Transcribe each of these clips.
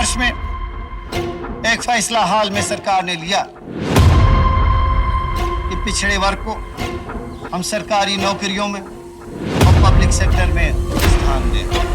वर्ष में एक फैसला हाल में सरकार ने लिया कि पिछड़े वर्ग को हम सरकारी नौकरियों में और पब्लिक सेक्टर में स्थान दें।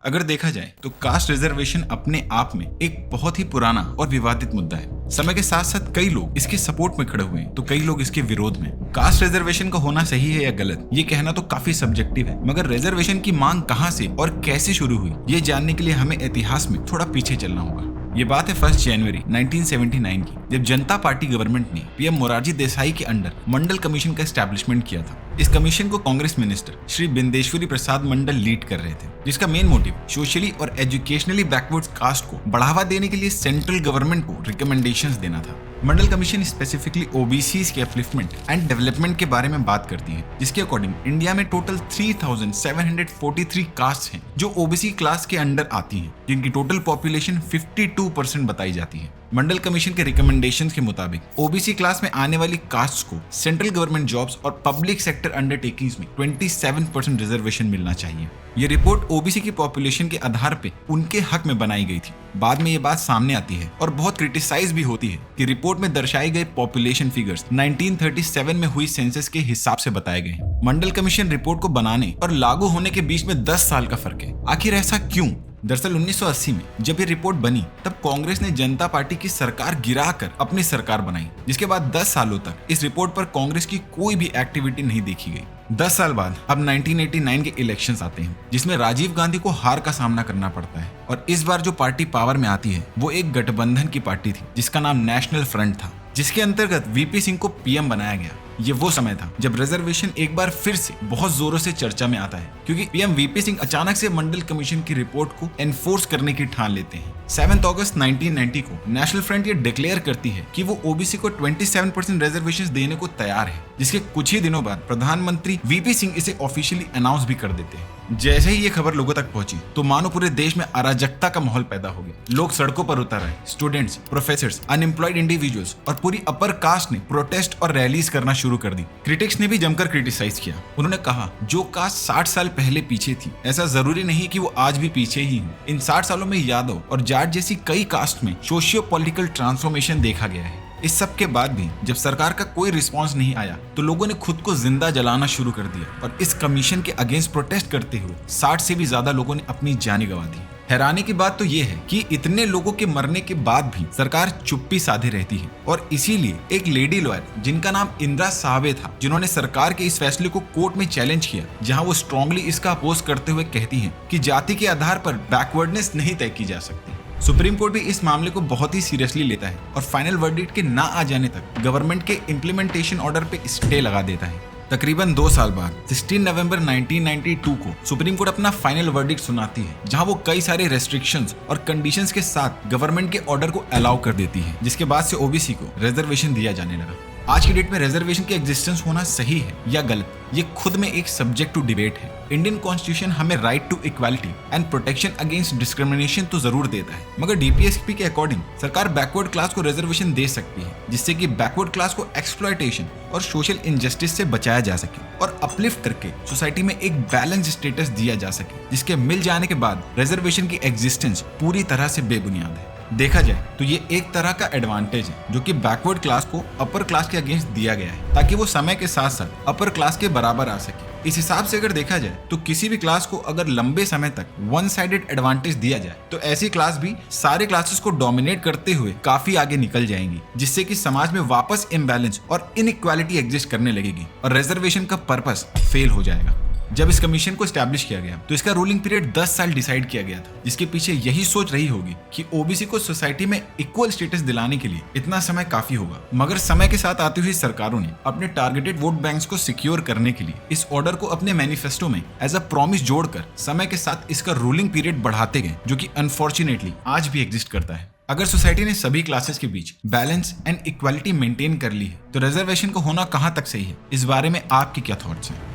अगर देखा जाए तो कास्ट रिजर्वेशन अपने आप में एक बहुत ही पुराना और विवादित मुद्दा है। समय के साथ साथ कई लोग इसके सपोर्ट में खड़े हुए हैं तो कई लोग इसके विरोध में। कास्ट रिजर्वेशन का होना सही है या गलत, ये कहना तो काफी सब्जेक्टिव है, मगर रिजर्वेशन की मांग कहां से और कैसे शुरू हुई ये जानने के लिए हमें इतिहास में थोड़ा पीछे चलना होगा। ये बात है 1 जनवरी 1979 की, जब जनता पार्टी गवर्नमेंट ने पीएम मोरारजी देसाई के अंडर मंडल कमीशन का एस्टैब्लिशमेंट किया था। इस कमीशन को कांग्रेस मिनिस्टर श्री बिंदेश्वरी प्रसाद मंडल लीड कर रहे थे, जिसका मेन मोटिव सोशली और एजुकेशनली बैकवर्ड कास्ट को बढ़ावा देने के लिए सेंट्रल गवर्नमेंट को रिकमेंडेशंस देना था। मंडल कमीशन स्पेसिफिकली ओबीसीज के अपलिफ्टमेंट एंड डेवलपमेंट के बारे में बात करती है, जिसके अकॉर्डिंग इंडिया में टोटल 3743 कास्ट हैं जो ओबीसी क्लास के अंडर आती हैं, जिनकी टोटल पॉपुलेशन 52% बताई जाती है। मंडल कमीशन के रिकमेंडेशंस के मुताबिक ओबीसी क्लास में आने वाली कास्ट को सेंट्रल गवर्नमेंट जॉब्स और पब्लिक सेक्टर अंडरटेकिंग्स में 27% रिजर्वेशन मिलना चाहिए। ये रिपोर्ट ओबीसी की पॉपुलेशन के आधार पे उनके हक में बनाई गई थी। बाद में ये बात सामने आती है और बहुत क्रिटिसाइज भी होती है कि रिपोर्ट में दर्शाए गए पॉपुलेशन फिगर्स 1937 में हुई सेंसस के हिसाब से बताए गए हैं। मंडल कमीशन रिपोर्ट को बनाने और लागू होने के बीच में 10 साल का फर्क है। आखिर ऐसा क्यों? दरअसल 1980 में जब ये रिपोर्ट बनी तब कांग्रेस ने जनता पार्टी की सरकार गिराकर अपनी सरकार बनाई, जिसके बाद 10 सालों तक इस रिपोर्ट पर कांग्रेस की कोई भी एक्टिविटी नहीं देखी गई। 10 साल बाद अब 1989 के इलेक्शंस आते हैं, जिसमें राजीव गांधी को हार का सामना करना पड़ता है और इस बार जो पार्टी पावर में आती है वो एक गठबंधन की पार्टी थी जिसका नाम नेशनल फ्रंट था, जिसके अंतर्गत वीपी सिंह को पीएम बनाया गया। ये वो समय था जब रिजर्वेशन एक बार फिर से बहुत जोरों से चर्चा में आता है, क्योंकि पीएम वीपी सिंह अचानक से मंडल कमीशन की रिपोर्ट को एनफोर्स करने की ठान लेते हैं। 7 अगस्त 1990 को नेशनल फ्रंट ये डिक्लेयर करती है कि वो ओबीसी को 27% रिजर्वेशन देने को तैयार है, जिसके कुछ ही दिनों बाद प्रधानमंत्री वीपी सिंह इसे ऑफिशियली अनाउंस भी कर देते हैं। जैसे ही ये खबर लोगों तक पहुंची तो मानो पूरे देश में अराजकता का माहौल पैदा हो गया। लोग सड़कों पर उतर आए, स्टूडेंट्स, प्रोफेसर्स, अनएम्प्लॉयड इंडिविजुअल्स और पूरी अपर कास्ट ने प्रोटेस्ट और रैलीज करना शुरू कर दी। क्रिटिक्स ने भी जमकर क्रिटिसाइज किया। उन्होंने कहा जो कास्ट 60 साल पहले पीछे थी, ऐसा जरूरी नहीं कि वो आज भी पीछे ही हो। इन 60 सालों में यादव और जाट जैसी कई कास्ट में सोशियो पॉलिटिकल ट्रांसफॉर्मेशन देखा गया है। इस सब के बाद भी जब सरकार का कोई रिस्पांस नहीं आया तो लोगों ने खुद को जिंदा जलाना शुरू कर दिया और इस कमीशन के अगेंस्ट प्रोटेस्ट करते हुए 60 से भी ज्यादा लोगों ने अपनी जानें गंवा दी। हैरानी की बात तो ये है कि इतने लोगों के मरने के बाद भी सरकार चुप्पी साधे रहती है और इसीलिए एक लेडी लॉयर जिनका नाम इंदिरा साहबे था, जिन्होंने सरकार के इस फैसले को कोर्ट में चैलेंज किया, जहां वो स्ट्रांगली इसका अपोज करते हुए कहती हैं कि जाति के आधार पर बैकवर्डनेस नहीं तय की जा सकती। सुप्रीम कोर्ट भी इस मामले को बहुत ही सीरियसली लेता है और फाइनल वर्डिक्ट के ना आ जाने तक गवर्नमेंट के इम्प्लीमेंटेशन ऑर्डर पे स्टे लगा देता है। तकरीबन 2 साल बाद 16 नवंबर 1992 को सुप्रीम कोर्ट अपना फाइनल वर्डिक्ट सुनाती है, जहां वो कई सारे रेस्ट्रिक्शंस और कंडीशंस के साथ गवर्नमेंट के ऑर्डर को अलाउ कर देती है, जिसके बाद से ओबीसी को रिजर्वेशन दिया जाने लगा। आज की डेट में रिजर्वेशन की एग्जिस्टेंस होना सही है या गलत, ये खुद में एक सब्जेक्ट टू डिबेट है। इंडियन कॉन्स्टिट्यूशन हमें right to equality and protection against discrimination तो जरूर देता है, मगर डीपीएसपी के अकॉर्डिंग सरकार बैकवर्ड क्लास को रिजर्वेशन दे सकती है, जिससे कि बैकवर्ड क्लास को एक्सप्लॉयटेशन और सोशल इनजस्टिस से बचाया जा सके और अपलिफ्ट करके सोसाइटी में एक बैलेंस स्टेटस दिया जा सके, जिसके मिल जाने के बाद रिजर्वेशन की एग्जिस्टेंस पूरी तरह से बेबुनियाद है। देखा जाए तो ये एक तरह का एडवांटेज है जो कि बैकवर्ड क्लास को अपर क्लास के अगेंस्ट दिया गया है, ताकि वो समय के साथ साथ अपर क्लास के बराबर आ सके। इस हिसाब से अगर देखा जाए तो किसी भी क्लास को अगर लंबे समय तक वन साइडेड एडवांटेज दिया जाए तो ऐसी क्लास भी सारे क्लासेस को डोमिनेट करते हुए काफी आगे निकल जाएंगी, जिससे कि समाज में वापस इम्बैलेंस और इनइक्वालिटी एग्जिस्ट करने लगेगी और रिजर्वेशन का पर्पस फेल हो जाएगा। जब इस कमीशन को एस्टैब्लिश किया गया तो इसका रूलिंग पीरियड 10 साल डिसाइड किया गया था, जिसके पीछे यही सोच रही होगी कि ओबीसी को सोसाइटी में इक्वल स्टेटस दिलाने के लिए इतना समय काफी होगा। मगर समय के साथ आती हुई सरकारों ने अपने टारगेटेड वोट बैंक्स को सिक्योर करने के लिए इस ऑर्डर को अपने मैनिफेस्टो में एज अ प्रॉमिस जोड़कर समय के साथ इसका रूलिंग पीरियड बढ़ाते गए, जो कि अनफॉर्चुनेटली आज भी एग्जिस्ट करता है। अगर सोसाइटी ने सभी क्लासेस के बीच बैलेंस एंड इक्वालिटी मेंटेन कर ली है तो रिजर्वेशन को होना कहां तक सही है, इस बारे में आपके क्या थॉट्स हैं?